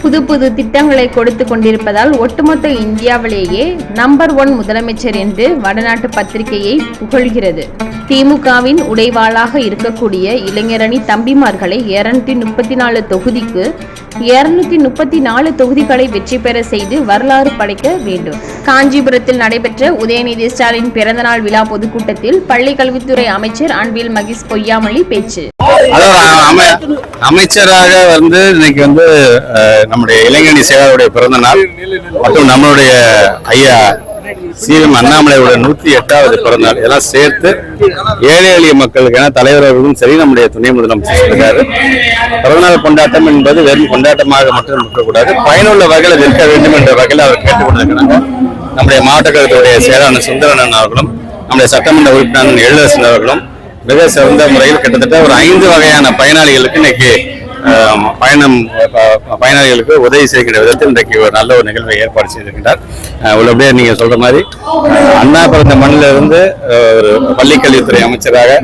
புது புது திட்டங்களை கொடுத்து கொண்டிருப்பதால் ஒட்டுமொத்த இந்தியாவிலேயே நம்பர் 1 முதலமைச்சர் என்று வடநாட்டு பத்திரிகையை புகழ்கிறது. திமுகவின் உடைவாளாக இருக்கக்கூடிய இளைஞரணி தம்பிமார்களை 234 தொகுதிக்கு 234 தொகுதிகளை வெற்றி பெற செய்து வரலாறு படைக்க வேண்டும். காஞ்சிபுரத்தில் நடைபெற்ற உதயநிதி ஸ்டாலின் பிறந்தநாள் விழா பொதுக்கூட்டத்தில் பள்ளிக்கல்வித்துறை அமைச்சர் அன்பில் மகேஷ் பொய்யாமொழி பேச்சு. அமைச்சராக இன்னைக்கு நம்முடைய இளைஞரணி செயலாளருடைய பிறந்த நாள் மற்றும் நம்மளுடைய ஐயா சிஎம் அண்ணாமலையோட 108வது பிறந்தநாள் இதெல்லாம் சேர்த்து ஏழை எளிய மக்களுக்கு தலைவர்களும் சரி நம்முடைய துணை முதலமைச்சர் சொல்லிருக்காரு. பிறந்தநாள் கொண்டாட்டம் என்பது வெறும் கொண்டாட்டமாக மட்டும் இருக்கக்கூடாது, பயனுள்ள வகையில் இருக்க வேண்டும் என்ற வகையில் அவர் கேட்டுக்கொண்டிருக்கிறாங்க. நம்முடைய மாவட்ட கழகத்துடைய செயலாளர் சுந்தரன் அவர்களும் நம்முடைய சட்டமன்ற உறுப்பினர் எழிலரசன் அவர்களும் மிக சிறந்த முறையில் கிட்டத்தட்ட ஒரு 5 வகையான பயனாளிகளுக்கு இன்னைக்கு பயனாளிகளுக்கு உதவி செய்கின்ற விதத்தில் இன்றைக்கு ஒரு நல்ல ஒரு நிகழ்வை ஏற்பாடு செய்திருக்கின்றார். உள்ளபடியே நீங்க சொல்ற மாதிரி அண்ணா பிறந்த மண்ணில இருந்து ஒரு பள்ளிக்கல்வித்துறை அமைச்சராக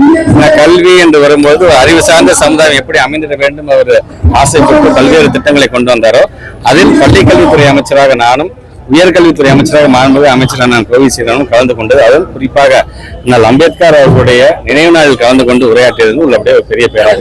கல்வி என்று வரும்போது அறிவு சார்ந்த சமுதாயம் எப்படி அமைந்திட வேண்டும் அவர் ஆசைப்பட்டு பல்வேறு திட்டங்களை கொண்டு வந்தாரோ அதில் பள்ளிக்கல்வித்துறை அமைச்சராக நானும் உயர்கல்வித்துறை அமைச்சராக மாண்புமிகு அமைச்சரான நான் கோவி சீரனும் கலந்து கொண்டது. அதில் குறிப்பாக நான் அம்பேத்கர் அவர்களுடைய நினைவு நாளில் கலந்து கொண்டு உரையாற்றியது உள்ளபடியே ஒரு பெரிய பேராக